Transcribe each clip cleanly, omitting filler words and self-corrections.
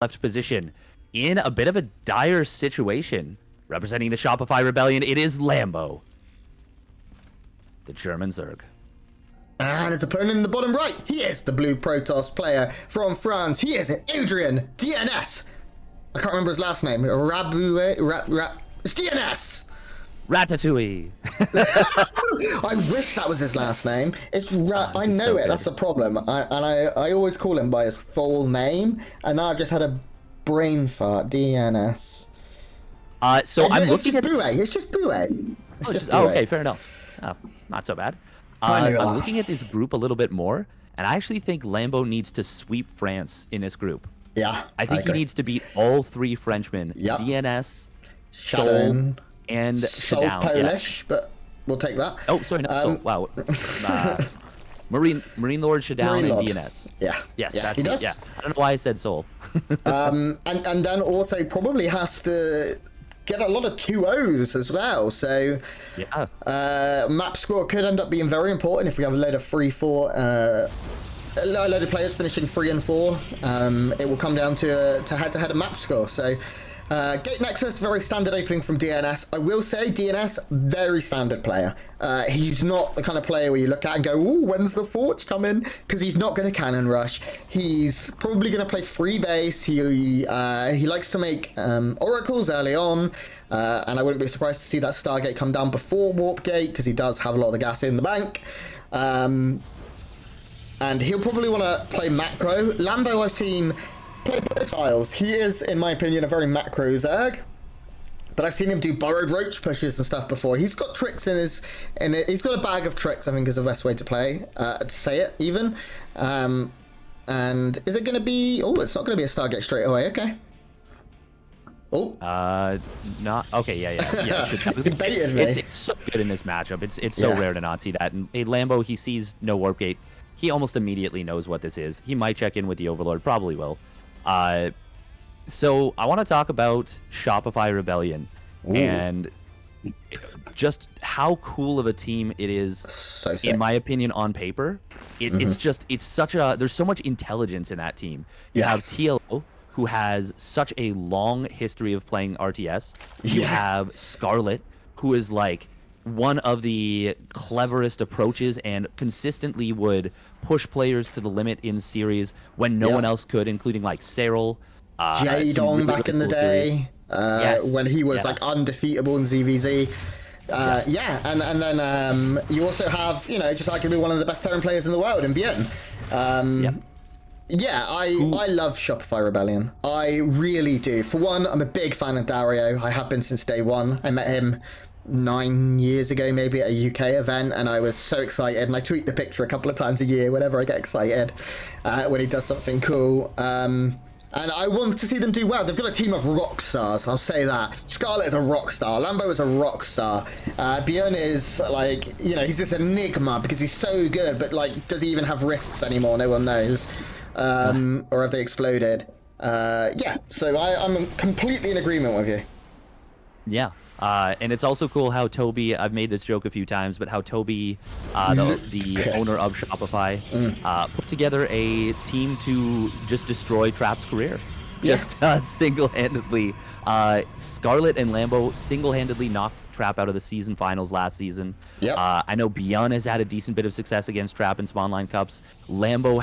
left position in a bit of a dire situation. Representing the Shopify Rebellion, it is Lambo, the German Zerg. And his opponent in the bottom right, he is the blue Protoss player from France. He is Adrian DnS. I can't remember his last name. It's DnS. Ratatouille. I wish that was his last name. I know so it. Good. That's the problem. I always call him by his full name, and now I've just had a brain fart. DnS. So I'm looking at It's just Bue. Okay, fair enough. Oh, not so bad. I'm looking at this group a little bit more, and I actually think Lambo needs to sweep France in this group. Yeah, I think he needs to beat all three Frenchmen. Yep. DnS, Soul, and Soul's Shadow. Polish, but we'll take that. Oh, sorry, no, Soul. Wow. Marine Lord Shadow and DnS. Yeah. Yes, yeah, that's he does. Yeah. I don't know why I said Soul. And then also probably has to get a lot of 2-0s as well. So yeah. Map score could end up being very important if we have a load of 3-4. A load of players finishing 3 and 4. It will come down to head-to-head map score. So Gate Nexus, very standard opening from DnS. I will say DnS, very standard player. He's not the kind of player where you look at and go, ooh, when's the Forge coming? Because he's not going to cannon rush. He's probably going to play free base. He likes to make oracles early on. And I wouldn't be surprised to see that Stargate come down before Warp Gate, because he does have a lot of gas in the bank. And he'll probably want to play macro. Lambo, I've seen play both styles. He is, in my opinion, a very macro Zerg, but I've seen him do burrowed roach pushes and stuff before. He's got tricks he's got a bag of tricks, I think is the best way to play, to say it even. And is it going to be, it's not going to be a Stargate straight away, okay. Not okay. Yeah. It baited me. It's so good in this matchup. It's so rare to not see that. And a Lambo, he sees no warp gate. He almost immediately knows what this is. He might check in with the Overlord, probably will. So I want to talk about Shopify Rebellion. Ooh. And just how cool of a team it is, so sick. In my opinion, on paper. It's such a, there's so much intelligence in that team. You have TLO, who has such a long history of playing RTS. You have Scarlet, who is like one of the cleverest approaches and consistently would push players to the limit in series when no one else could, including like Cyril. Jadong really, back in the day, when he was like undefeatable in ZVZ. And then you also have, just arguably one of the best Terran players in the world in Bien. Yeah, I love Shopify Rebellion. I really do. For one, I'm a big fan of Dario. I have been since day one. I met him 9 years ago, maybe at a UK event, and I was so excited. And I tweet the picture a couple of times a year whenever I get excited when he does something cool. And I want to see them do well. They've got a team of rock stars, I'll say that. Scarlet is a rock star. Lambo is a rock star. Bjorn is like, he's this enigma because he's so good, but like, does he even have wrists anymore? No one knows. Or have they exploded? So I'm completely in agreement with you. Yeah. And it's also cool how Toby, I've made this joke a few times, but how Toby, the owner of Shopify, put together a team to just destroy Trap's career. Just single-handedly. Scarlet and Lambo single-handedly knocked Trap out of the season finals last season. I know Bjorn has had a decent bit of success against Trap in Spawnline Cups. Lambo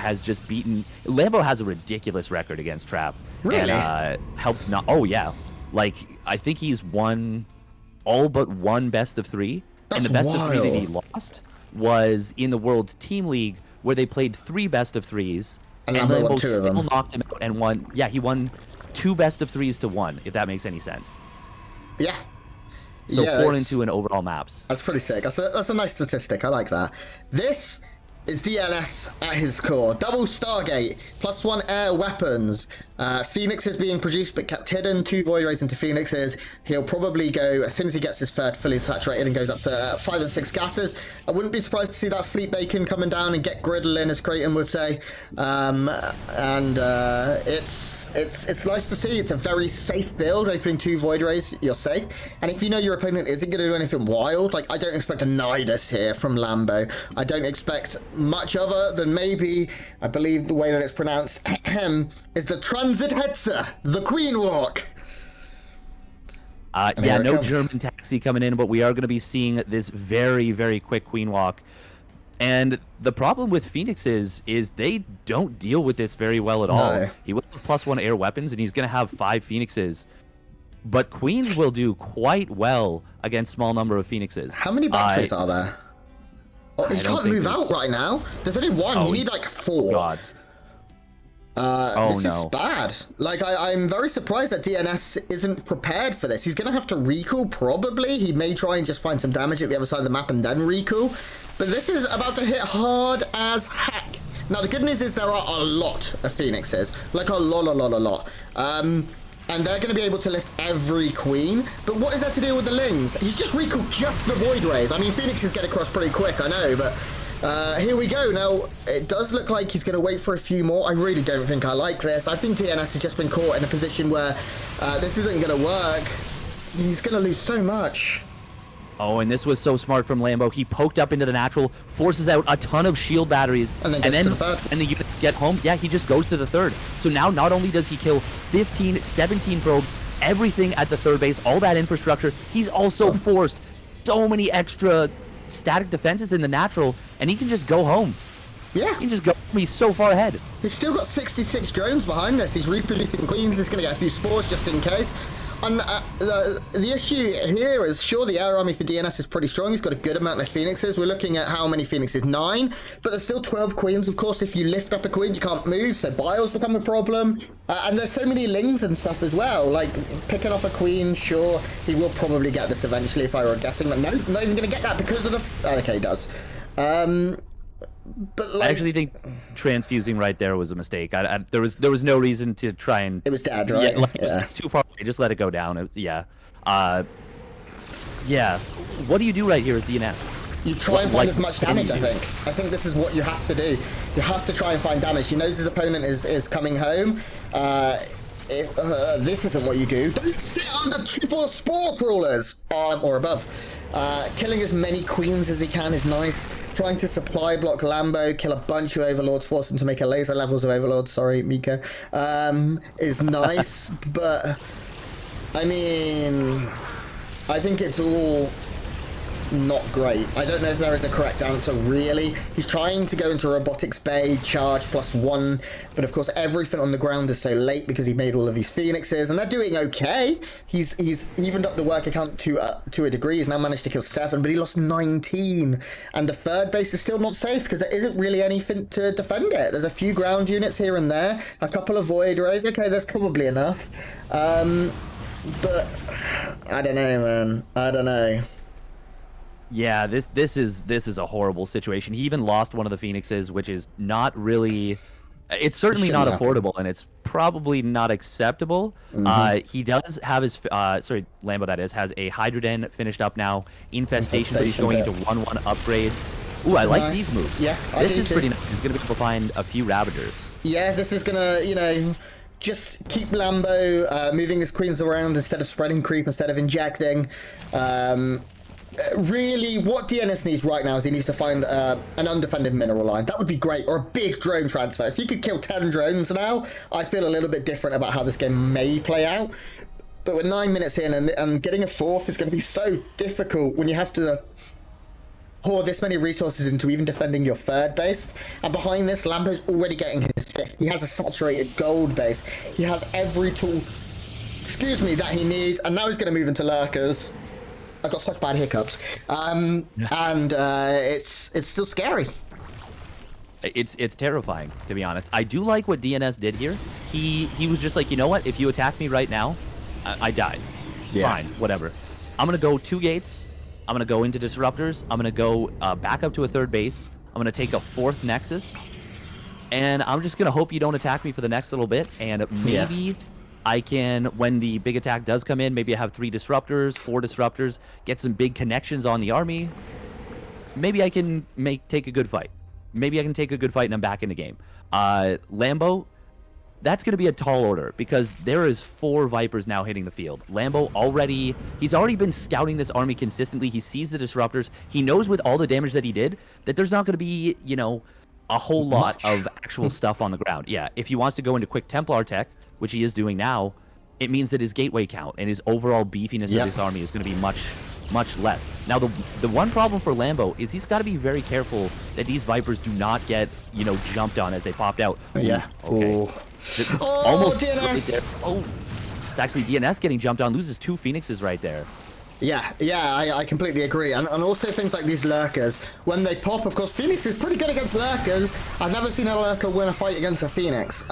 has a ridiculous record against Trap. Really? And helped not. Oh, yeah. Like, I think he's won all but one best of 3. That's and the best wild. of 3 that he lost was in the World Team League, where they played 3 best of 3s. And Lambo still knocked him out and won. Yeah, he won 2 best of 3s to 1, if that makes any sense. Yeah. So 4 and 2 in overall maps. That's pretty sick. That's a nice statistic. I like that. This is DNS at his core. Double Stargate, +1 air weapons. Phoenix is being produced but kept hidden. 2 Void Rays into Phoenixes. He'll probably go, as soon as he gets his third fully saturated and goes up to 5 and 6 gases. I wouldn't be surprised to see that Fleet Bacon coming down and get Griddle in, as Creighton would say. It's nice to see. It's a very safe build. Opening 2 Void Rays, you're safe. And if you know your opponent isn't going to do anything wild, like I don't expect a Nidus here from Lambo. I don't expect much other than maybe, I believe the way that it's pronounced, is the Transithetze, the Queen Walk. Yeah, no German taxi coming in, but we are going to be seeing this very, very quick Queen Walk. And the problem with Phoenix is they don't deal with this very well at all. He will have +1 air weapons, and he's going to have 5 Phoenixes. But Queens will do quite well against small number of Phoenixes. How many batteries are there? Oh, he can't move out right now. There's only 1. You need like 4. God. This is bad. Like, I'm very surprised that DnS isn't prepared for this. He's going to have to recall, probably. He may try and just find some damage at the other side of the map and then recall. But this is about to hit hard as heck. Now, the good news is there are a lot of Phoenixes. Like, a lot. And they're going to be able to lift every queen. But what is that to do with the Lings? He's just recalled just the Void Rays. I mean, Phoenixes get across pretty quick, I know, but... here we go. Now, it does look like he's going to wait for a few more. I really don't think I like this. I think DnS has just been caught in a position where this isn't going to work. He's going to lose so much. Oh, and this was so smart from Lambo. He poked up into the natural, forces out a ton of shield batteries, and then when the units get home, yeah, he just goes to the third. So now not only does he kill 15, 17 probes, everything at the third base, all that infrastructure, he's also forced so many extra static defenses in the natural, and he can just go home. Yeah. He can just go. He's so far ahead. He's still got 66 drones behind this. He's reproducing queens. He's going to get a few spores just in case. And the issue here is, sure, the air army for DnS is pretty strong. He's got a good amount of Phoenixes. We're looking at how many Phoenixes? 9. But there's still 12 queens. Of course, if you lift up a queen, you can't move, so bios become a problem. And there's so many Lings and stuff as well. Like, picking off a queen, sure, he will probably get this eventually if I were guessing. But no, not even going to get that because of the... okay, he does. But like, I actually think transfusing right there was a mistake. There was no reason to try and... It was dead, right? Yeah, like, it was too far away. Just let it go down. It was, yeah. Yeah. What do you do right here as DnS? You try and find as much damage, I think. I think this is what you have to do. You have to try and find damage. He knows his opponent is coming home. This isn't what you do. Don't sit under triple spore crawlers or above. Killing as many queens as he can is nice. Trying to supply block Lambo, kill a bunch of overlords, force them to make a laser levels of overlords. Sorry, Miko. Is nice, but I mean, I think it's all not great. I don't know if there is a correct answer, really. He's trying to go into robotics bay, charge +1, but of course everything on the ground is so late because he made all of these Phoenixes, and they're doing okay. He's evened up the worker count to a degree. He's now managed to kill 7, but he lost 19, and the third base is still not safe because there isn't really anything to defend it. There's a few ground units here and there, a couple of void rays. Okay, that's probably enough, but I don't know, man. I don't know. Yeah, this is a horrible situation. He even lost one of the Phoenixes, which is not really... It's certainly not affordable, and it's probably not acceptable. He does have his... sorry, Lambo, that is, has a Hydroden finished up now. Infestation, but he's going into 1-1 upgrades. Ooh, I like these moves. Yeah, this is pretty nice. He's going to be able to find a few Ravagers. Yeah, this is going to, you know... Just keep Lambo moving his queens around instead of spreading creep, instead of injecting. Really, what DnS needs right now is he needs to find an undefended mineral line. That would be great, or a big drone transfer. If you could kill 10 drones now, I feel a little bit different about how this game may play out. But with 9 minutes in, and getting a 4th is going to be so difficult when you have to pour this many resources into even defending your 3rd base. And behind this, Lambo's already getting his 5th. He has a saturated gold base. He has every tool, that he needs, and now he's going to move into lurkers. I've got such bad hiccups, and it's still scary. It's terrifying, to be honest. I do like what DnS did here. He was just like, you know what? If you attack me right now, I die. Yeah. Fine, whatever. I'm gonna go 2 gates. I'm gonna go into disruptors. I'm gonna go back up to a 3rd base. I'm gonna take a 4th nexus, and I'm just gonna hope you don't attack me for the next little bit, and maybe. Yeah. I can, when the big attack does come in, maybe I have 3 disruptors, 4 disruptors, get some big connections on the army. Maybe I can take a good fight. Maybe I can take a good fight and I'm back in the game. Lambo, that's going to be a tall order because there is 4 Vipers now hitting the field. Lambo he's already been scouting this army consistently. He sees the disruptors. He knows with all the damage that he did that there's not going to be, you know, a whole lot of actual stuff on the ground. Yeah, if he wants to go into quick Templar tech, which he is doing now, it means that his gateway count and his overall beefiness of this army is going to be much less. Now, the one problem for Lambo is he's got to be very careful that these Vipers do not get, you know, jumped on as they popped out. Yeah. Okay. Oh, DNS! Right. Oh, it's actually DNS getting jumped on, loses 2 Phoenixes right there. Yeah, I completely agree. And also things like these lurkers, when they pop, of course, Phoenix is pretty good against lurkers. I've never seen a lurker win a fight against a Phoenix.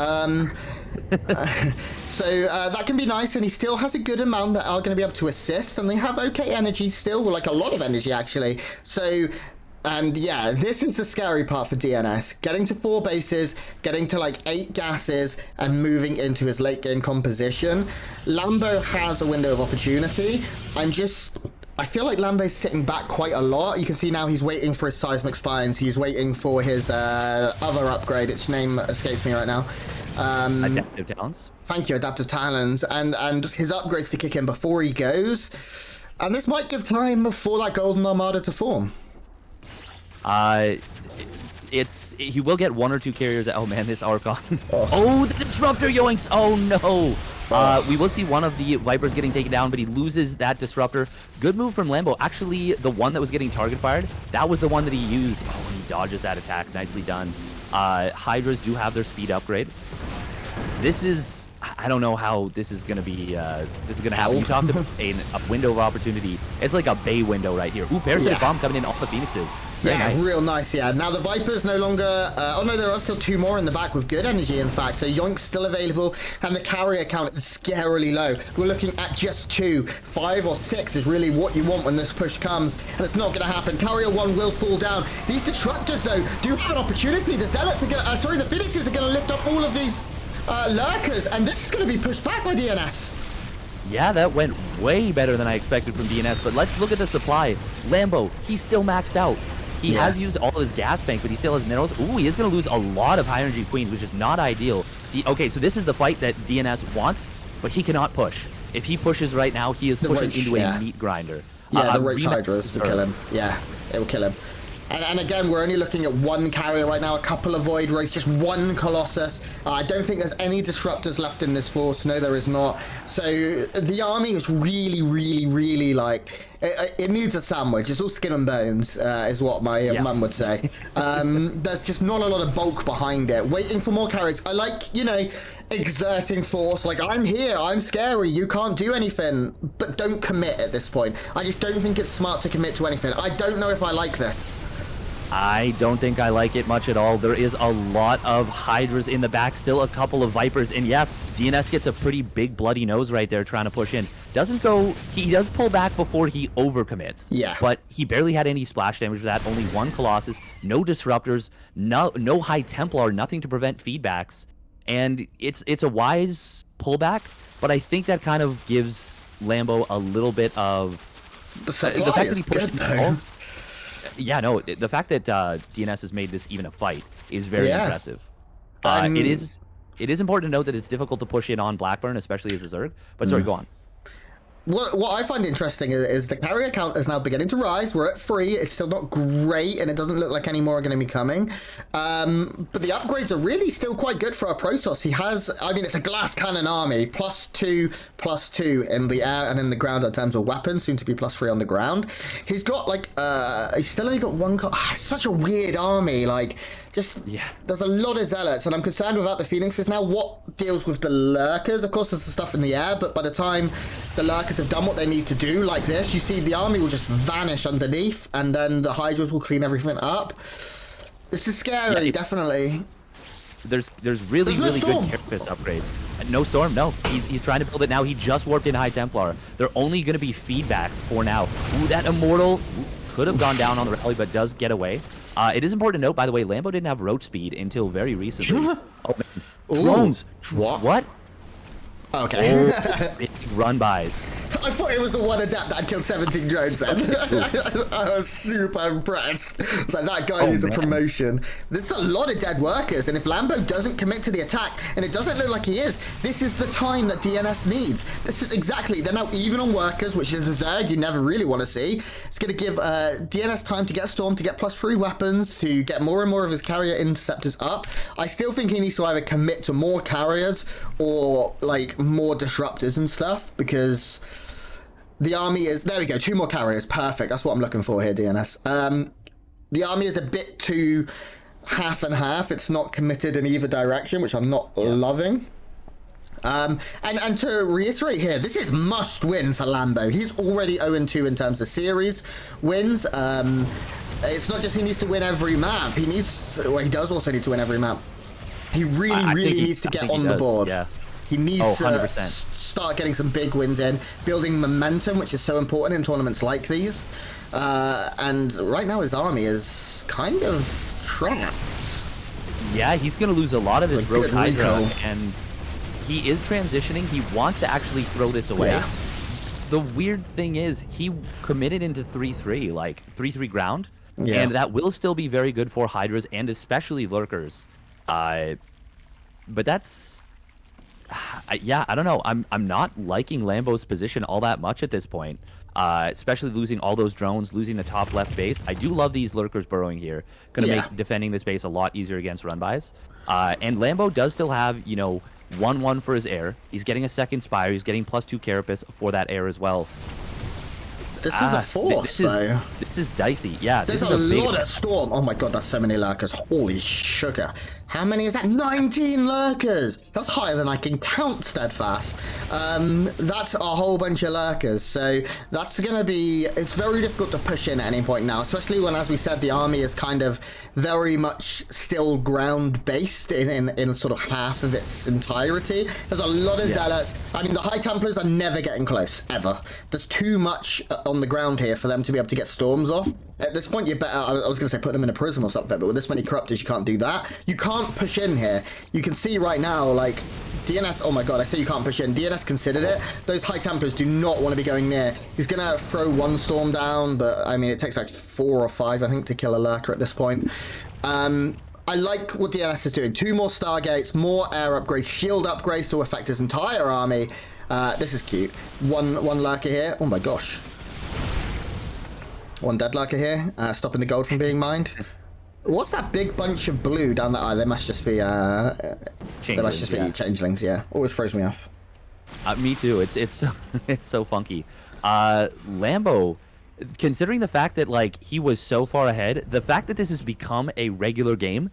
So that can be nice, and he still has a good amount that are going to be able to assist, and they have okay energy still, like a lot of energy actually. So, and yeah, this is the scary part for DNS. Getting to 4 bases, getting to like 8 gases, and moving into his late game composition. Lambo has a window of opportunity. I feel like Lambo's sitting back quite a lot. You can see now he's waiting for his seismic spines. He's waiting for his other upgrade, its name escapes me right now. Adaptive Talons. Thank you, Adaptive Talons. And his upgrades to kick in before he goes. And this might give time for that Golden Armada to form. He will get 1 or 2 carriers. Oh man, this Archon. Oh, the Disruptor yoinks. Oh no. We will see one of the Vipers getting taken down, but he loses that Disruptor. Good move from Lambo. Actually, the one that was getting target fired, that was the one that he used. Oh, and he dodges that attack. Nicely done. Hydras do have their speed upgrade. This is... I don't know how this is going to be, happen. You talked about a window of opportunity. It's like a bay window right here. Ooh, Parasite Bomb coming in off the Phoenixes. Very nice. Real nice, yeah. Now the Vipers no longer... oh no, there are still 2 more in the back with good energy, in fact. So Yoink's still available, and the carrier count is scarily low. We're looking at just 2. 5 or 6 is really what you want when this push comes, and it's not going to happen. Carrier 1 will fall down. These Disruptors, though, do have an opportunity. The Zealots are going to... the Phoenixes are going to lift up all of these... lurkers, and this is going to be pushed back by DNS. Yeah, that went way better than I expected from DNS, but let's look at the supply. Lambo, he's still maxed out. He has used all of his gas bank, but he still has minerals. Ooh, he is going to lose a lot of high energy queens, which is not ideal. Okay, so this is the fight that DNS wants, but he cannot push. If he pushes right now, he is pushing into a meat grinder. Yeah, the Roach Hydras will kill him. Yeah, it will kill him. And again, we're only looking at 1 carrier right now, a couple of Void Rays, just 1 Colossus. I don't think there's any Disruptors left in this force. No, there is not. So the army is really like... It needs a sandwich. It's all skin and bones, is what my mum would say. There's just not a lot of bulk behind it. Waiting for more carriers. I like, you know, exerting force. Like, I'm here. I'm scary. You can't do anything. But don't commit at this point. I just don't think it's smart to commit to anything. I don't know if I like this. I don't think I like it much at all. There is a lot of Hydras in the back, still a couple of Vipers, and yeah, DNS gets a pretty big bloody nose right there trying to push in. Doesn't go... He does pull back before he overcommits. Yeah. But he barely had any splash damage for that. Only 1 Colossus, no Disruptors, no High Templar, nothing to prevent feedbacks. And it's a wise pullback, but I think that kind of gives Lambo a little bit of... The fact that he pushed though. Yeah, no, the fact that DNS has made this even a fight is very impressive. It is important to note that it's difficult to push in on Blackburn, especially as a Zerg. But sorry, go on. What I find interesting is the carrier count is now beginning to rise. We're at 3. It's still not great, and it doesn't look like any more are going to be coming. But the upgrades are really still quite good for our Protoss. He has, I mean, it's a glass cannon army. +2/+2 in the air and in the ground in terms of weapons, soon to be +3 on the ground. He's got, like, he's still only got 1... such a weird army, like... There's a lot of Zealots, and I'm concerned about the Phoenixes now. What deals with the Lurkers? Of course, there's the stuff in the air, but by the time the Lurkers have done what they need to do, like this, you see the army will just vanish underneath, and then the Hydras will clean everything up. This is scary, definitely. There's really good Carapace upgrades. No Storm, no. He's trying to build it now. He just warped in High Templar. They're only going to be feedbacks for now. Ooh, that Immortal could have gone down on the rally, but does get away. It is important to note, by the way, Lambo didn't have roach speed until very recently. Oh, man. Drones. What? Okay. Big run-bys. I thought it was the one adapt that killed 17 drones then. I was super impressed. It's like, that guy needs a promotion. There's a lot of dead workers, and if Lambo doesn't commit to the attack, and it doesn't look like he is, this is the time that DNS needs. This is exactly, they're now even on workers, which is a Zerg you never really want to see. It's going to give DNS time to get Storm, to get +3 weapons, to get more and more of his carrier interceptors up. I still think he needs to either commit to more carriers, or like more disruptors and stuff, because the army is, there we go, 2 more carriers, perfect, that's what I'm looking for here, DNS. The army is a bit too half and half, it's not committed in either direction, which I'm not loving. And to reiterate here, this is must win for Lambo. He's already 0-2 in terms of series wins. It's not just he needs to win every map, he needs, well, he does also need to win every map. He really needs to get on the board. Yeah. He needs to start getting some big wins in, building momentum, which is so important in tournaments like these. And right now his army is kind of trapped. Yeah, he's going to lose a lot of his Rogue Hydra, recall. and he is transitioning. He wants to actually throw this away. Yeah. The weird thing is he committed into 3-3, like 3-3 ground, and that will still be very good for Hydras and especially Lurkers. But that's... yeah, I don't know. I'm not liking Lambo's position all that much at this point, especially losing all those drones, losing the top left base. I do love these Lurkers burrowing here. Going to make defending this base a lot easier against run-bys. And Lambo does still have, you know, 1-1 for his air. He's getting a second Spire. He's getting +2 Carapace for that air as well. This is a force, though. This is dicey. Yeah, there's a lot of Storm. Oh my god, that's so many Lurkers. Holy sugar. How many is that? 19 Lurkers! That's higher than I can count, Steadfast. That's a whole bunch of Lurkers. So that's going to be... It's very difficult to push in at any point now, especially when, as we said, the army is kind of very much still ground-based in sort of half of its entirety. There's a lot of Zealots. I mean, the High Templars are never getting close, ever. There's too much on the ground here for them to be able to get storms off. At this point, you're better, I was going to say put them in a prism or something, but with this many corruptors, you can't do that. You can't push in here. You can see right now, like, DNS, oh my god, I say you can't push in. DNS considered it. Those High Templars do not want to be going near. He's going to throw 1 storm down, but, I mean, it takes like 4 or 5, I think, to kill a Lurker at this point. I like what DNS is doing. 2 more Stargates, more air upgrades, shield upgrades to affect his entire army. This is cute. One Lurker here. Oh my gosh. 1 dead Lurker here, stopping the gold from being mined. What's that big bunch of blue down there? Oh, they must just be changelings. Yeah, always throws me off. Me too. It's so it's so funky. Lambo, considering the fact that like he was so far ahead, the fact that this has become a regular game,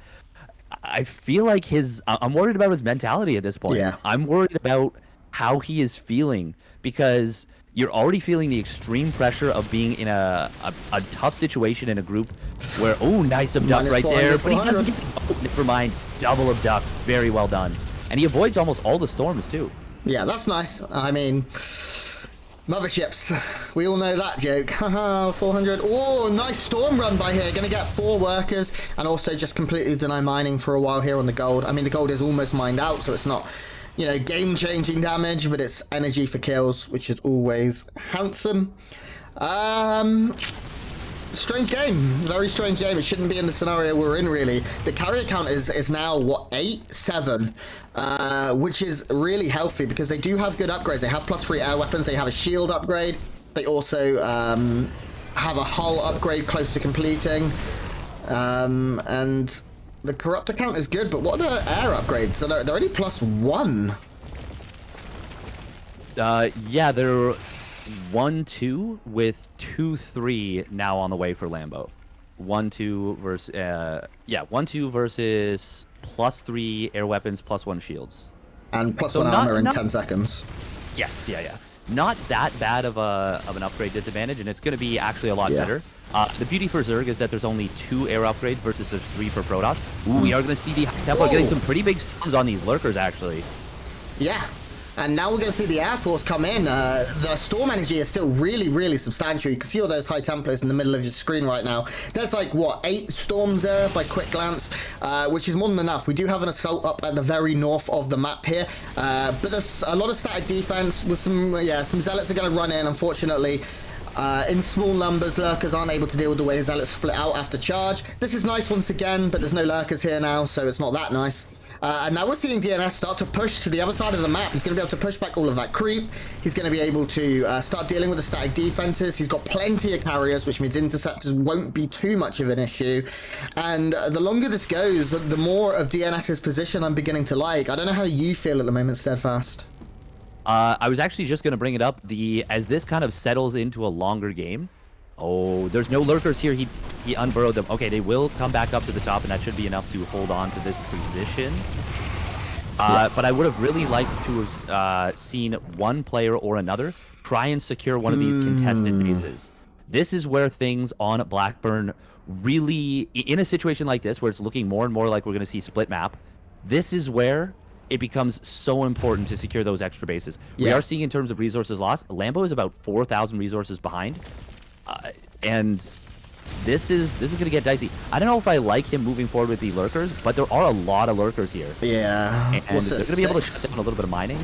I feel like I'm worried about his mentality at this point. Yeah. I'm worried about how he is feeling, because you're already feeling the extreme pressure of being in a tough situation in a group where, oh, nice abduct right there, but he doesn't get, oh, never mind, double abduct, very well done. And he avoids almost all the storms too. Yeah, that's nice. I mean, motherships, we all know that joke. Haha, 400. Oh, nice storm run by here, gonna get 4 workers, and also just completely deny mining for a while here on the gold. I mean, the gold is almost mined out, so it's not, you know, game-changing damage, but it's energy for kills, which is always handsome. Strange game. Very strange game. It shouldn't be in the scenario we're in, really. The carrier count is now, what, 8? 7? Which is really healthy, because they do have good upgrades. They have +3 air weapons. They have a shield upgrade. They also have a hull upgrade close to completing. And... the corruptor count is good, but what are the air upgrades? They're only +1. Yeah, they're 1-2 with 2-3 now on the way for Lambo. 1-2 versus 1-2 versus +3 air weapons, +1 shields, and +1 armor in 10 seconds. Yes, yeah. Not that bad of an upgrade disadvantage, and it's going to be actually a lot better. The beauty for Zerg is that there's only 2 air upgrades versus there's 3 for Protoss. Ooh, we are going to see the High Templar getting some pretty big storms on these Lurkers, actually. Yeah. And now we're going to see the Air Force come in. The storm energy is still really, really substantial. You can see all those High Templars in the middle of your screen right now. There's like, what, 8 storms there by quick glance, which is more than enough. We do have an assault up at the very north of the map here, but there's a lot of static defense with some Zealots are going to run in, unfortunately. In small numbers, Lurkers aren't able to deal with the way Zealots split out after charge. This is nice once again, but there's no Lurkers here now, so it's not that nice. And now we're seeing DnS start to push to the other side of the map. He's going to be able to push back all of that creep. He's going to be able to start dealing with the static defenses. He's got plenty of carriers, which means interceptors won't be too much of an issue. And the longer this goes, the more of DNS's position I'm beginning to like. I don't know how you feel at the moment, Steadfast. I was actually just going to bring it up. As this kind of settles into a longer game. Oh, there's no lurkers here. He unburrowed them. Okay, they will come back up to the top, and that should be enough to hold on to this position. But I would have really liked to have seen one player or another try and secure one of these contested bases. This is where things on Blackburn really, in a situation like this, where it's looking more and more like we're going to see split map, this is where it becomes so important to secure those extra bases. We are seeing in terms of resources lost, Lambo is about 4,000 resources behind. And this is going to get dicey. I don't know if I like him moving forward with the lurkers, but there are a lot of lurkers here. Yeah. And they're going to be able to shut down a little bit of mining.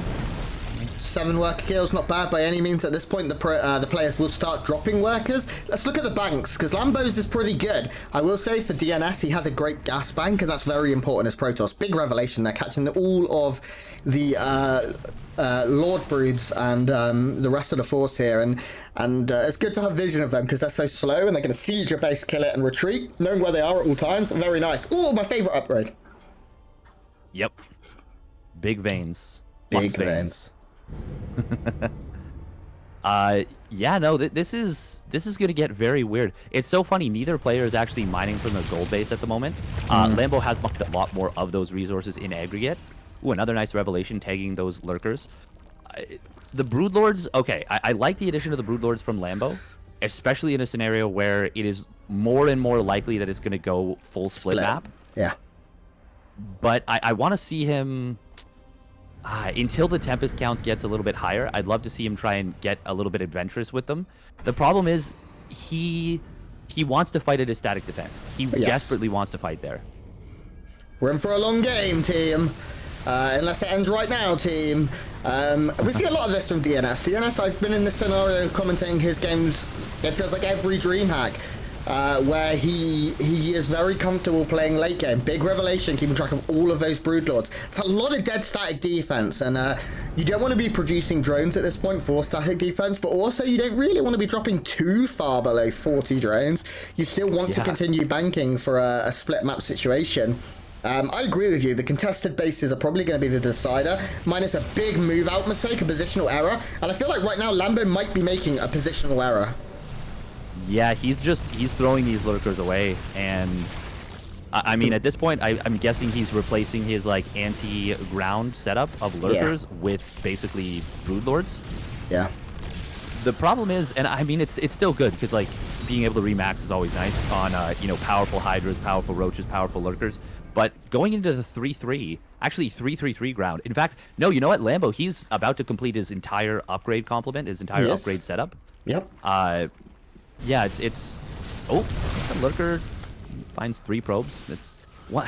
7 worker kills, not bad by any means. At this point, the players will start dropping workers. Let's look at the banks, because Lambo's is pretty good. I will say for DNS, he has a great gas bank, and that's very important as Protoss. Big revelation, they're catching all of the Lord Broods and the rest of the force here, and it's good to have vision of them because they're so slow and they're going to siege your base, kill it, and retreat, knowing where they are at all times. Very nice. Oh, my favorite upgrade. Yep. Big veins. Big veins. Yeah, no, this is going to get very weird. It's so funny. Neither player is actually mining from their gold base at the moment. Lambo has mined a lot more of those resources in aggregate. Ooh, another nice revelation tagging those lurkers. The Broodlords, okay, I like the addition of the Broodlords from Lambo, especially in a scenario where it is more and more likely that it's going to go full split map. Yeah. But I want to see him, until the Tempest count gets a little bit higher, I'd love to see him try and get a little bit adventurous with them. The problem is he wants to fight at his static defense. He desperately wants to fight there. We're in for a long game, team. Unless it ends right now, team. We see a lot of this from DNS. DNS, I've been in this scenario commenting his games, it feels like every DreamHack, where he is very comfortable playing late game. Big revelation, keeping track of all of those Broodlords. It's a lot of dead static defense, and you don't want to be producing drones at this point for static defense, but also you don't really want to be dropping too far below 40 drones. You still want to continue banking for a split map situation. I agree with you. The contested bases are probably going to be the decider, minus a big move out mistake, a positional error. And I feel like right now Lambo might be making a positional error. Yeah, he's throwing these lurkers away. And I mean, at this point, I'm guessing he's replacing his like anti-ground setup of lurkers with basically Broodlords. Yeah. The problem is, and I mean, it's still good because like being able to remax is always nice on you know, powerful Hydras, powerful Roaches, powerful lurkers. But going into the 3-3, actually 3-3-3 ground. In fact, no, you know what? Lambo, he's about to complete his entire upgrade complement, his entire upgrade setup. Yep. Yeah, it's oh, the lurker finds 3 probes. It's what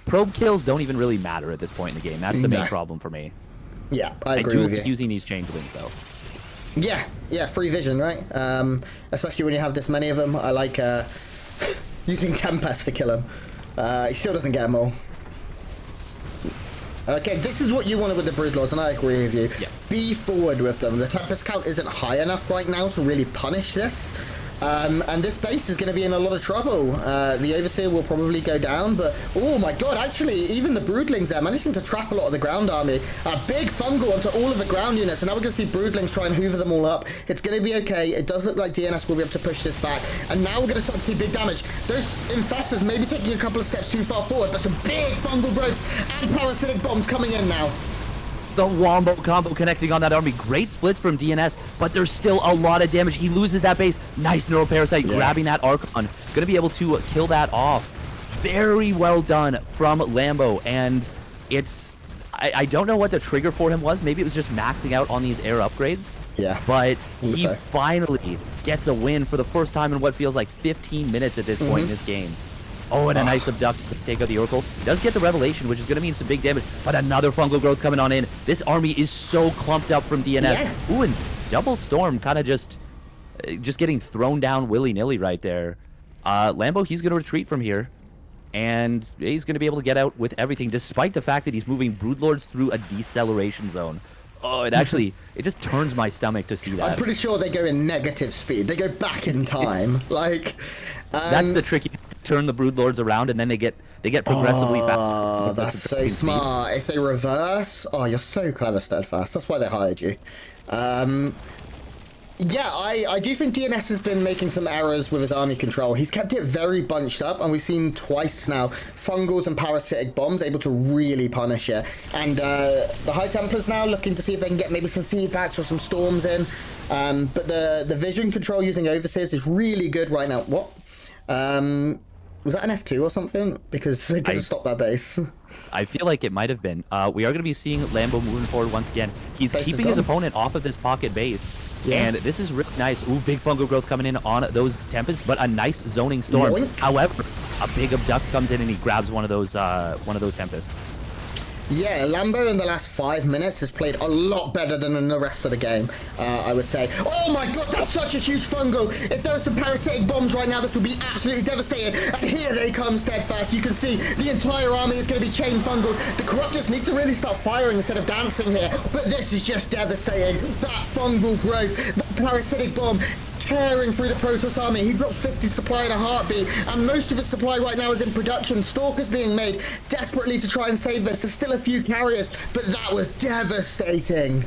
probe kills don't even really matter at this point in the game. That's the main problem for me. Yeah, I agree with you. Using these changelings though. Yeah, free vision, right? Especially when you have this many of them. I like using Tempest to kill them. He still doesn't get them all. Okay, this is what you wanted with the Broodlords, and I agree with you. Yeah. Be forward with them. The Tempest count isn't high enough right now to really punish this. And this base is going to be in a lot of trouble. The Overseer will probably go down, but oh my god, actually, even the Broodlings there managing to trap a lot of the ground army. A big fungal onto all of the ground units, and now we're going to see Broodlings try and hoover them all up. It's going to be okay. It does look like DNS will be able to push this back, and now we're going to start to see big damage. Those Infestors may be taking a couple of steps too far forward, but some big fungal growths and parasitic bombs coming in now. The Wombo combo connecting on that army. Great splits from DNS, but there's still a lot of damage. He loses that base. Nice Neuroparasite grabbing that Archon. Gonna be able to kill that off. Very well done from Lambo. And it's... I don't know what the trigger for him was. Maybe it was just maxing out on these air upgrades. Yeah. But he finally gets a win for the first time in what feels like 15 minutes at this point in this game. Oh, and a nice abduct to take out the Oracle. Does get the revelation, which is going to mean some big damage. But another fungal growth coming on in. This army is so clumped up from DNS. Yeah. Ooh, and Double Storm kind of just getting thrown down willy-nilly right there. Lambo, he's going to retreat from here. and he's going to be able to get out with everything, despite the fact that he's moving Broodlords through a deceleration zone. Oh, it just turns my stomach to see that. I'm pretty sure they go in negative speed. They go back in time. Like, that's the tricky. Turn the Broodlords around, and then they get progressively faster. Oh, that's so smart. If they reverse, oh, you're so clever, Steadfast. That's why they hired you. Yeah, I do think DnS has been making some errors with his army control. He's kept it very bunched up, and we've seen twice now fungals and parasitic bombs able to really punish it. And the High Templars now looking to see if they can get maybe some feedbacks or some storms in. But the vision control using overseers is really good right now. What? Was that an F2 or something? Because they couldn't stop that base. I feel like it might have been. We are going to be seeing Lambo moving forward once again. He's keeping his opponent off of this pocket base. Yeah. And this is really nice. Ooh, big fungal growth coming in on those Tempests, but a nice zoning storm. Yoink. However, a big abduct comes in and he grabs one of those Tempests. Yeah, Lambo in the last 5 minutes has played a lot better than in the rest of the game, I would say. Oh my god, that's such a huge fungal! If there were some parasitic bombs right now, this would be absolutely devastating. And here they come, Steadfast. You can see the entire army is going to be chain fungal. The Corruptors need to really start firing instead of dancing here. But this is just devastating. That fungal growth, that parasitic bomb, tearing through the Protoss army. He dropped 50 supply in a heartbeat, and most of his supply right now is in production. Stalkers being made desperately to try and save this. There's still a few carriers, but that was devastating.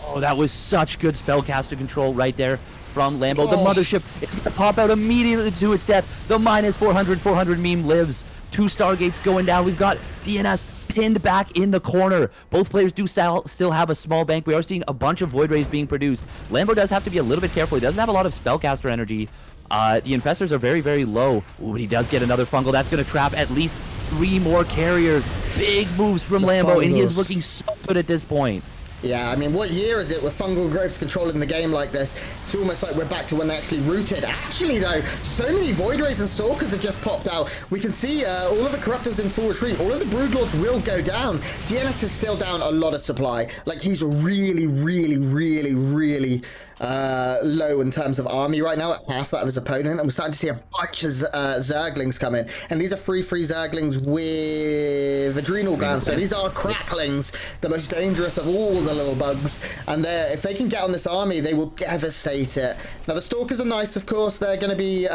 Oh, that was such good spellcaster control right there from Lambo. The mothership, it's going to pop out immediately to its death. The minus 400 meme lives. 2 Stargates going down. We've got DnS pinned back in the corner. Both players do still have a small bank. We are seeing a bunch of Void Rays being produced. Lambo does have to be a little bit careful. He doesn't have a lot of spellcaster energy. The Infestors are very, very low. Ooh, but he does get another fungal. That's going to trap at least 3 more carriers. Big moves from Lambo, and he is looking so good at this point. Yeah, I mean, what year is it with fungal growths controlling the game like this? It's almost like we're back to when they actually rooted. Actually, though, so many Void Rays and Stalkers have just popped out. We can see all of the Corruptors in full retreat. All of the Broodlords will go down. DnS is still down a lot of supply. Like, he's really, really, really, really low in terms of army right now, at half that of his opponent, and we're starting to see a bunch of Zerglings come in, and these are free Zerglings with adrenal glands, so these are cracklings, the most dangerous of all the little bugs, and if they can get on this army, they will devastate it. Now the Stalkers are nice, of course. They're going to be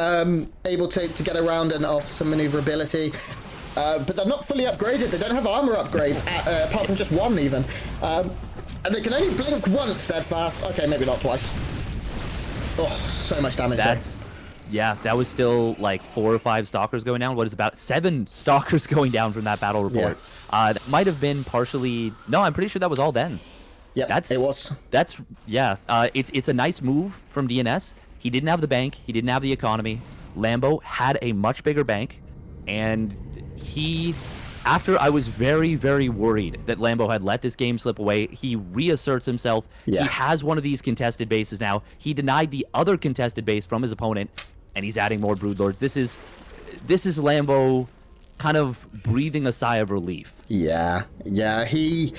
able to get around and offer some maneuverability, but they're not fully upgraded. They don't have armor upgrades, apart from just one even. And they can only blink once, Steadfast. Okay, maybe not twice. Oh, so much damage. Yeah, that was still like 4 or 5 Stalkers going down. What is about 7 Stalkers going down from that battle report? Yeah. That might have been partially... No, I'm pretty sure that was all then. Yep, it was. Yeah, it's a nice move from DnS. He didn't have the bank. He didn't have the economy. Lambo had a much bigger bank, and he... After I was very, very worried that Lambo had let this game slip away, he reasserts himself. Yeah. He has one of these contested bases now. He denied the other contested base from his opponent, and he's adding more Broodlords. This is Lambo kind of breathing a sigh of relief. Yeah, his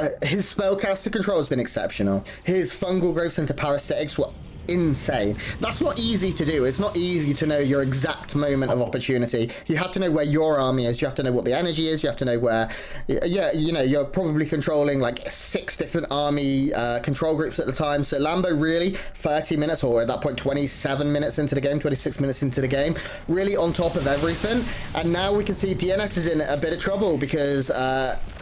spellcaster control has been exceptional. His fungal growths into parasitics were insane. That's not easy to do. It's not easy to know your exact moment of opportunity. You have to know where your army is. You have to know what the energy is. You have to know where, you're probably controlling like 6 different army control groups at the time. So Lambo really 30 minutes, or at that point 27 minutes into the game, 26 minutes into the game, really on top of everything. And now we can see DnS is in a bit of trouble because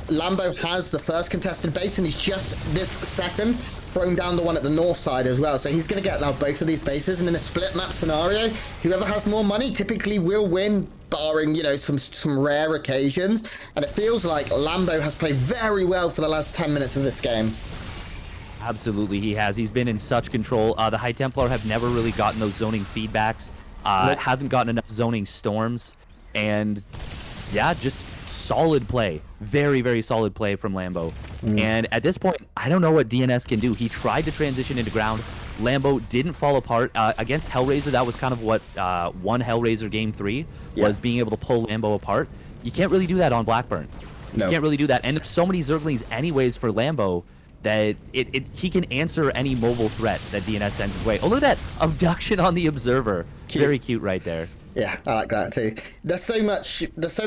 Lambo has the first contested base, and he's just this second thrown down the one at the north side as well. So he's going to get now both of these bases, and in a split map scenario, whoever has more money typically will win, barring, some rare occasions. And it feels like Lambo has played very well for the last 10 minutes of this game. Absolutely, he has. He's been in such control. The High Templar have never really gotten those zoning feedbacks, haven't gotten enough zoning storms, and yeah, just solid play. Very, very solid play from Lambo. And at this point, I don't know what DnS can do. He tried to transition into ground. Lambo didn't fall apart. Against Hellraiser, that was kind of what won Hellraiser Game 3, was being able to pull Lambo apart. You can't really do that on Blackburn. You can't really do that. And there's so many Zerglings anyways for Lambo that he can answer any mobile threat that DnS sends his way. Oh, look at that abduction on the Observer. Cute. Very cute right there. Yeah, I like that too. There's so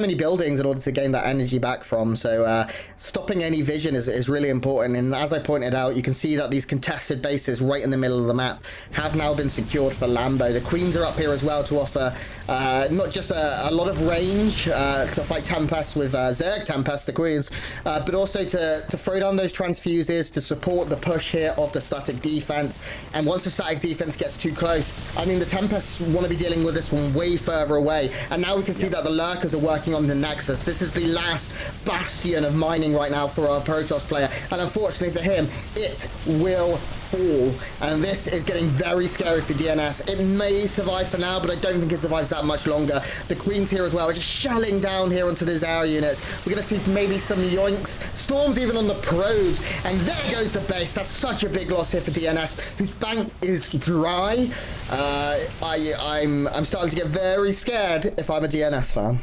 many buildings in order to gain that energy back from, so stopping any vision is really important. And as I pointed out, you can see that these contested bases right in the middle of the map have now been secured for Lambo. The Queens are up here as well to offer not just a lot of range to fight Tempest with Zerg Tempest, the Queens, but also to throw down those transfuses to support the push here of the static defense. And once the static defense gets too close, I mean, the Tempests want to be dealing with this one way further away, and now we can see that the Lurkers are working on the Nexus. This is the last bastion of mining right now for our Protoss player, and unfortunately for him, it will fall, and this is getting very scary for DNS. It may survive for now, but I don't think it survives that much longer. The Queens here as well are just shelling down here onto these air units. We're going to see maybe some yoinks, storms even on the probes, and there goes the base. That's such a big loss here for DNS, whose bank is dry. I'm starting to get very scared if I'm a DNS fan.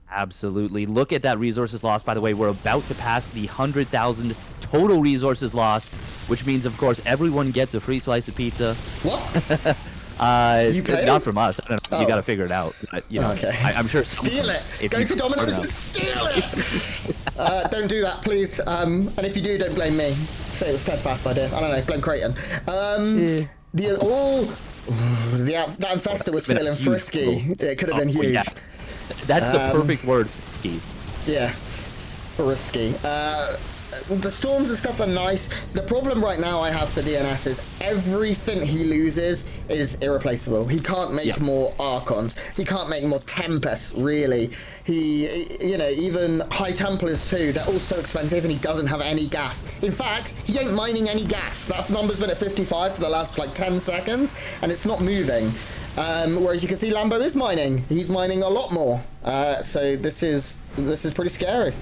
Absolutely. Look at that resources lost. By the way, we're about to pass the 100,000 total resources lost, which means, of course, everyone gets a free slice of pizza. What? You pay? Not from us. I don't know. Oh. You got to figure it out. But, you know, okay. I'm sure. Steal it. Go to Domino's and steal it. Don't do that, please. And if you do, don't blame me. Say it was Steadfast's idea. I don't know. Blame Creighton. That infestor was feeling frisky. It could have been huge. Yeah. That's the perfect word, ski. Yeah, frisky. The storms and stuff are nice. The problem right now I have for DNS is everything he loses is irreplaceable. He can't make more Archons. He can't make more Tempests, really. Even High Templars too, they're all so expensive, and he doesn't have any gas. In fact, he ain't mining any gas. That number's been at 55 for the last, 10 seconds, and it's not moving. Whereas you can see Lambo is mining. He's mining a lot more. So this is pretty scary.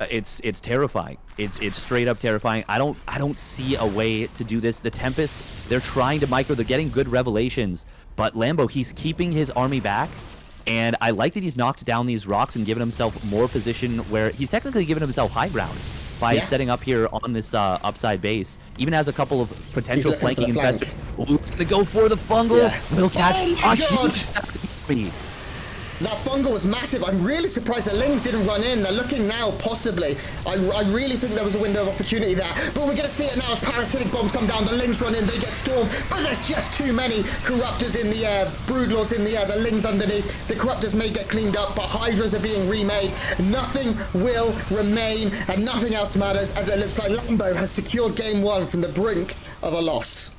It's terrifying. It's straight up terrifying. I don't see a way to do this. The Tempests, they're trying to micro. They're getting good revelations, but Lambo, he's keeping his army back, and I like that he's knocked down these rocks and given himself more position where he's technically given himself high ground by setting up here on this upside base. Even has a couple of potential flanking infestors. Ooh, it's gonna go for the fungal. Yeah. Will catch. Oh my God. That fungal was massive. I'm really surprised the Lings didn't run in. They're looking now, possibly. I really think there was a window of opportunity there. But we're going to see it now as parasitic bombs come down. The Lings run in, they get stormed. But there's just too many Corruptors in the air, Broodlords in the air, the Lings underneath. The Corruptors may get cleaned up, but Hydras are being remade. Nothing will remain, and nothing else matters, as it looks like Lambo has secured game one from the brink of a loss.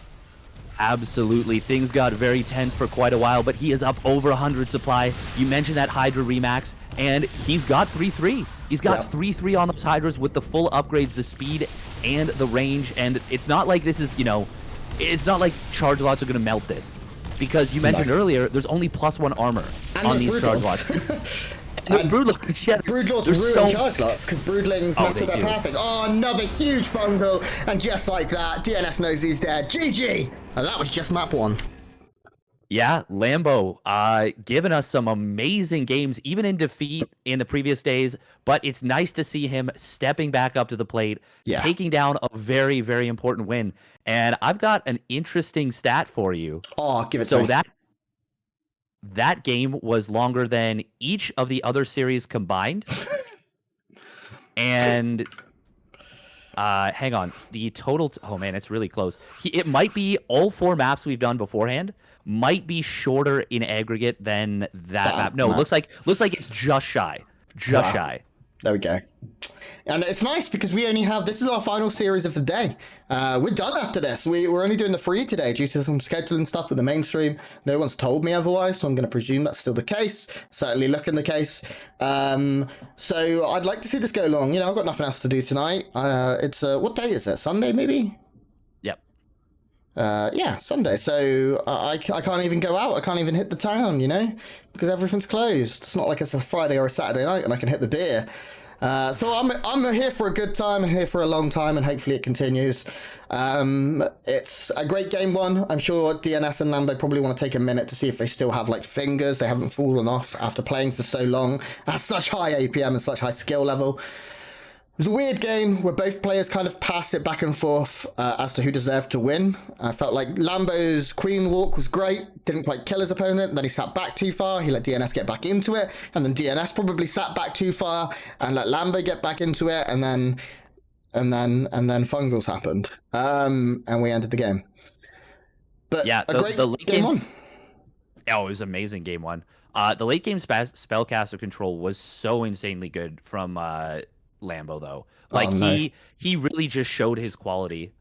Absolutely. Things got very tense for quite a while, but he is up over 100 supply. You mentioned that Hydra Remax, and he's got 3-3. He's got 3-3 on those Hydras with the full upgrades, the speed and the range, and it's not like this is, it's not like charge lots are going to melt this. Because you mentioned earlier, there's only +1 armor on these charge lots. And Broodlords, Broodlords ruin charge lots because Broodlings mess with their pathing. Oh, another huge fungal, and just like that, DNS knows he's dead. GG! And that was just map 1. Yeah, Lambo giving us some amazing games, even in defeat in the previous days, but it's nice to see him stepping back up to the plate, taking down a very, very important win. And I've got an interesting stat for you. Oh, give it to me. So that game was longer than each of the other series combined. And hang on, the total oh man, it's really close. It might be all 4 maps we've done beforehand might be shorter in aggregate than that map. No, looks like it's just shy. Shy. There we go. And it's nice because we only have, this is our final series of the day. We're done after this. We're only doing the free today due to some scheduling stuff with the mainstream. No one's told me otherwise, so I'm going to presume that's still the case. Certainly looking the case. So I'd like to see this go long. I've got nothing else to do tonight. It's, what day is it? Sunday, maybe? Yep. Yeah, Sunday. So I can't even go out. I can't even hit the town, because everything's closed. It's not like it's a Friday or a Saturday night and I can hit the beer. So I'm here for a good time. I'm here for a long time, and hopefully it continues. It's a great game one. I'm sure DNS and Lambo probably want to take a minute to see if they still have fingers. They haven't fallen off after playing for so long at such high APM and such high skill level. was a weird game where both players kind of passed it back and forth as to who deserved to win. I felt like Lambo's queen walk was great, didn't quite kill his opponent, then he sat back too far, he let DNS get back into it, and then DNS probably sat back too far and let Lambo get back into it, and then Fungals happened. And we ended the game. But yeah, a great the late game games, one. Oh, it was amazing game one. The late game spellcaster control was so insanely good from Lambo though. Like he really just showed his quality.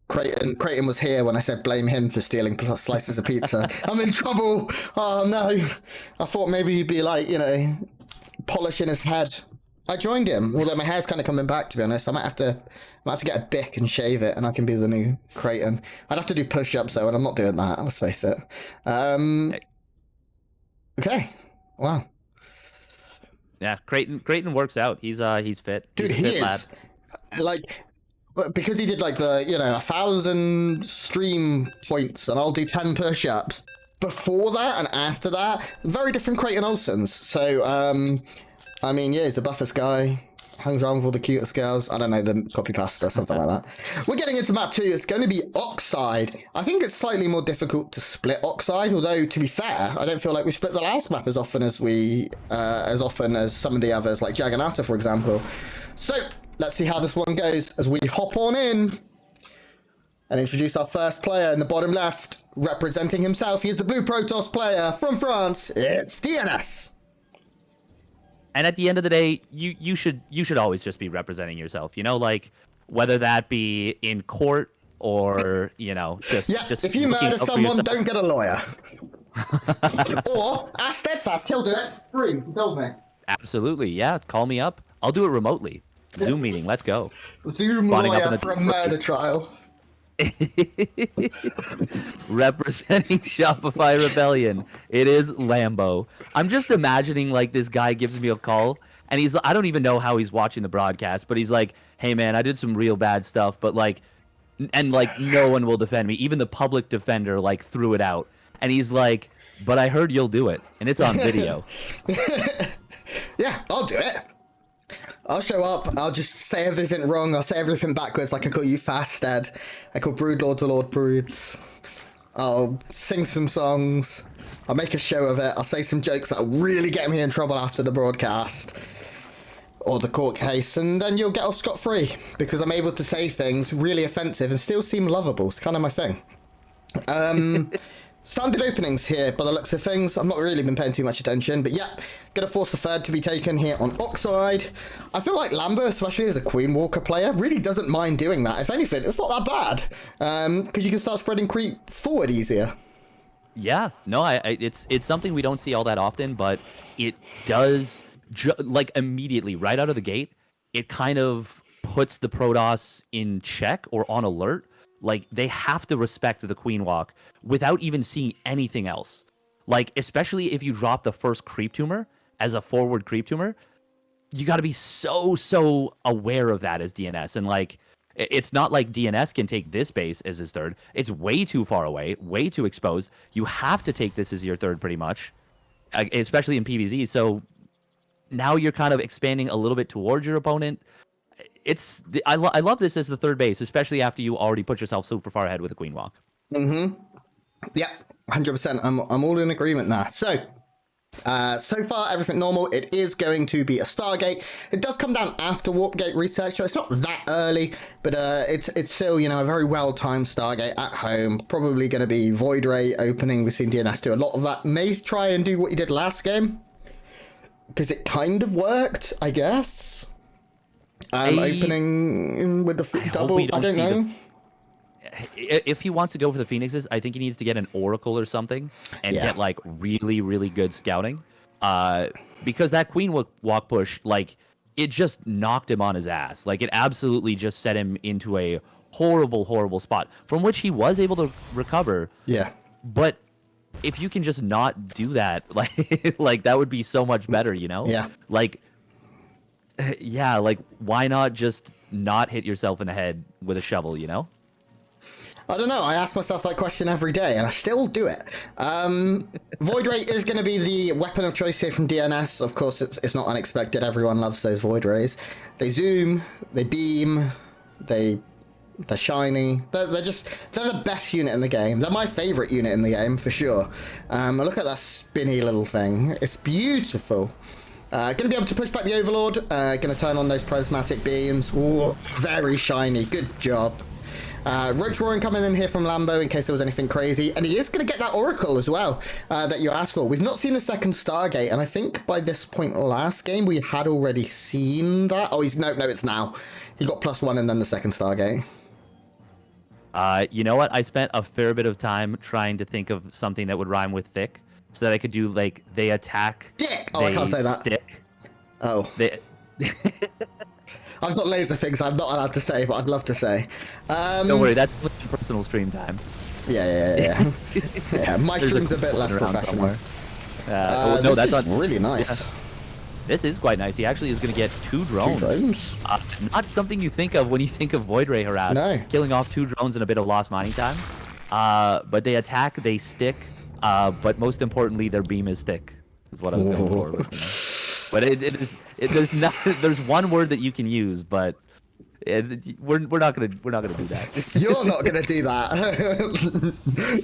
Creighton was here when I said blame him for stealing slices of pizza. I'm in trouble. Oh no. I thought maybe he'd be like, polishing his head. I joined him, although my hair's kind of coming back, to be honest. I might have to get a bick and shave it, and I can be the new Creighton. I'd have to do push-ups, though, and I'm not doing that, let's face it. Okay. Wow. Yeah, Creighton works out. He's fit. Dude, he's a fit lad. Like, because he did, like, 1,000 stream points, and I'll do 10 push-ups. Before that and after that, very different Creighton Olsons. So, I mean, yeah, he's the buffest guy. Hangs around with all the cutest girls. I don't know, the copy pasta, something like that. We're getting into map 2. It's going to be Oxide. I think it's slightly more difficult to split Oxide, although, to be fair, I don't feel like we split the last map as often as some of the others, like Jagannatha, for example. So, let's see how this one goes as we hop on in and introduce our first player in the bottom left. Representing himself, he is the Blue Protoss player from France. It's DnS. And at the end of the day, you should always just be representing yourself. Like whether that be in court or just if you murder someone, don't get a lawyer. Or ask Steadfast, he'll do it free. He told me. Absolutely, yeah. Call me up. I'll do it remotely. Zoom meeting. Let's go. Zoom lawyer for a murder trial. Representing Shopify Rebellion, it is Lambo. I'm just imagining like this guy gives me a call and I don't even know how he's watching the broadcast, but he's like, hey man, I did some real bad stuff, but no one will defend me. Even the public defender threw it out, and he's like, but I heard you'll do it, and it's on video. Yeah, I'll do it. I'll show up, I'll just say everything wrong, I'll say everything backwards, like I call you Fasted, I call Broodlord to Lord Broods, I'll sing some songs, I'll make a show of it, I'll say some jokes that'll really get me in trouble after the broadcast, or the court case, and then you'll get off scot-free, because I'm able to say things really offensive and still seem lovable. It's kind of my thing. Standard openings here, by the looks of things. I've not really been paying too much attention, but yeah, gonna force the third to be taken here on Oxide. I feel like Lambo, especially as a Queen Walker player, really doesn't mind doing that. If anything, it's not that bad, because you can start spreading creep forward easier. Yeah, no, it's something we don't see all that often, but it does, immediately, right out of the gate, it kind of puts the Protoss in check or on alert. Like, they have to respect the Queen Walk without even seeing anything else. Like, especially if you drop the first creep tumor as a forward creep tumor, you got to be so aware of that as DNS. And, it's not like DNS can take this base as his third. It's way too far away, way too exposed. You have to take this as your third pretty much, especially in PvZ. So now you're kind of expanding a little bit towards your opponent. I love this as the third base, especially after you already put yourself super far ahead with a Queen Walk. Mm-hmm. Yeah, 100%. I'm all in agreement there. So far, everything normal. It is going to be a Stargate. It does come down after Warpgate research, so it's not that early, but it's still, a very well-timed Stargate at home. Probably going to be Void Ray opening. We've seen DNS do a lot of that. May try and do what he did last game, because it kind of worked, I guess. Opening with the double, I don't know. If he wants to go for the Phoenixes, I think he needs to get an Oracle or something and get really, really good scouting. Because that Queen Walk push, it just knocked him on his ass. It absolutely just set him into a horrible spot from which he was able to recover. Yeah. But if you can just not do that, that would be so much better, Yeah. Yeah, why not just not hit yourself in the head with a shovel, I don't know. I ask myself that question every day, and I still do it. Void Ray is going to be the weapon of choice here from DnS. Of course, it's not unexpected. Everyone loves those Void Rays. They zoom, they beam, they're shiny. They're the best unit in the game. They're my favorite unit in the game for sure. Look at that spinny little thing. It's beautiful. Going to be able to push back the Overlord. Going to turn on those prismatic beams. Ooh, very shiny. Good job. Roach Roaring coming in here from Lambo in case there was anything crazy. And he is going to get that Oracle as well that you asked for. We've not seen a second Stargate. And I think by this point last game, we had already seen that. Oh, no, it's now. He got +1 and then the second Stargate. You know what? I spent a fair bit of time trying to think of something that would rhyme with thick. So that I could do, like, they attack, Dick! Oh, I can't say that. Stick. Oh. I've got laser things I'm not allowed to say, but I'd love to say. Don't worry, that's personal stream time. Yeah. Yeah, my stream's a bit less professional. No, that's not really nice. Yeah. This is quite nice. He actually is going to get 2 drones. 2 drones? Not something you think of when you think of Void Ray harass. No. Killing off 2 drones and a bit of lost mining time. But they attack, they stick. But most importantly, their beam is thick, is what I was going for. You know? But there's one word that you can use, but we're not gonna do that. You're not gonna do that.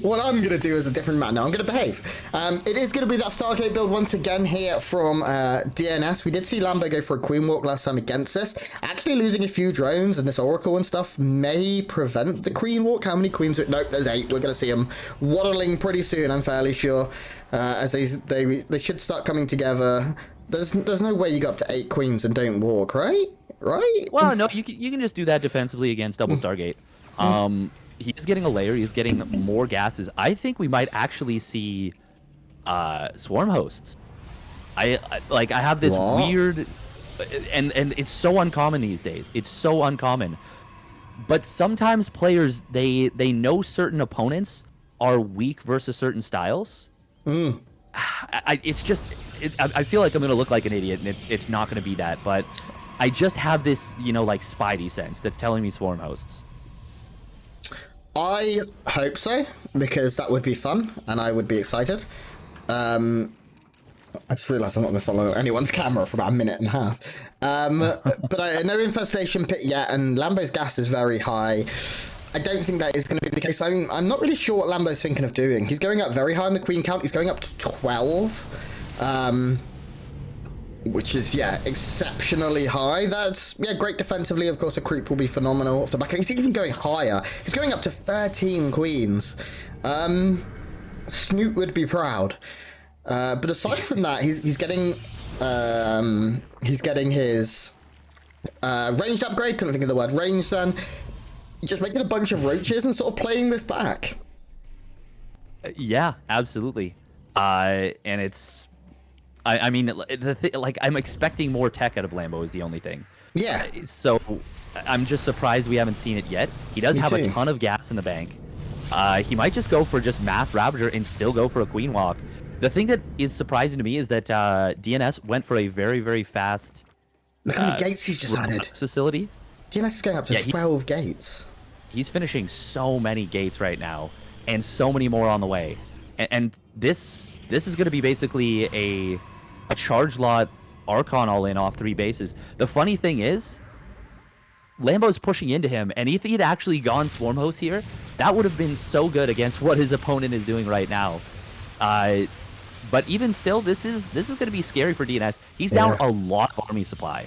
What I'm gonna do is a different man. No, I'm gonna behave. It is gonna be that Stargate build once again here from DnS. We did see Lambo go for a Queen Walk last time against this. Actually losing a few drones and this Oracle and stuff may prevent the Queen Walk. How many queens? Nope, there's 8. We're gonna see them waddling pretty soon, I'm fairly sure. As they should start coming together. There's no way you go up to 8 queens and don't walk, right? Right? Well, no, you can just do that defensively against double Stargate. He's getting a layer. He's getting more gases. I think we might actually see swarm hosts. I have this weird, and it's so uncommon these days. It's so uncommon. But sometimes players they know certain opponents are weak versus certain styles. I feel like I'm gonna look like an idiot, and it's not gonna be that, but I just have this, like Spidey sense that's telling me swarm hosts. I hope so, because that would be fun, and I would be excited. I just realised I'm not going to follow anyone's camera for about a minute and a half. But no infestation pit yet, and Lambo's gas is very high. I don't think that is going to be the case. I'm not really sure what Lambo's thinking of doing. He's going up very high on the queen count. He's going up to 12. Which is, exceptionally high. That's, great defensively. Of course, the creep will be phenomenal off the back. He's even going higher. He's going up to 13 queens. Snoot would be proud. But aside from that, he's getting his ranged upgrade. Couldn't think of the word ranged then. Just making a bunch of roaches and sort of playing this back. Yeah, absolutely. And it's... I mean, I'm expecting more tech out of Lambo is the only thing. Yeah. So I'm just surprised we haven't seen it yet. He does have a ton of gas in the bank. He might just go for just mass Ravager and still go for a Queen Walk. The thing that is surprising to me is that DnS went for a very, very fast... Look how many gates he's just added. ...facility. DnS is going up to 12 gates. He's finishing so many gates right now, and so many more on the way. And this is going to be basically a charge lot Archon all in off 3 bases. The funny thing is, Lambo's pushing into him, and if he'd actually gone Swarm Host here, that would have been so good against what his opponent is doing right now. But even still, this is going to be scary for DnS. He's down a lot of army supply.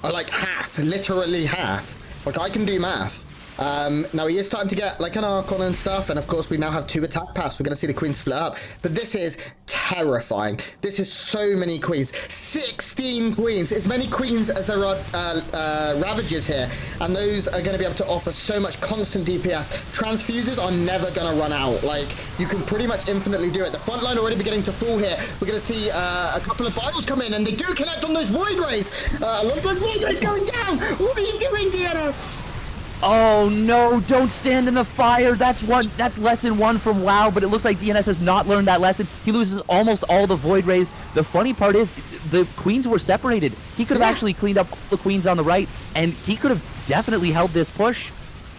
Like half, literally half. Like, I can do math. Now he is starting to get like an Archon and stuff, and of course we now have 2 attack paths. We're going to see the queens split up, but this is terrifying. This is so many queens. 16 queens, as many queens as there are Ravagers here, and those are going to be able to offer so much constant DPS. Transfuses are never going to run out. Like, you can pretty much infinitely do it. The front line already beginning to fall here. We're going to see a couple of Bibles come in, and they do connect on those Void Rays. A lot of those Void Rays going down. What are you doing, DnS? Oh no, don't stand in the fire. That's lesson 1 from WoW, but it looks like DnS has not learned that lesson. He loses almost all the Void Rays. The funny part is the queens were separated. He could have actually cleaned up all the queens on the right, and he could have definitely held this push.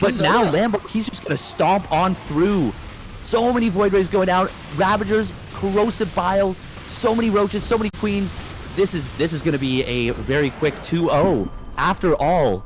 But So now yeah. Lambo, he's just gonna stomp on through. So many Void Rays going down, Ravagers, Corrosive Biles, so many Roaches, so many Queens. This is gonna be a very quick 2-0. After all,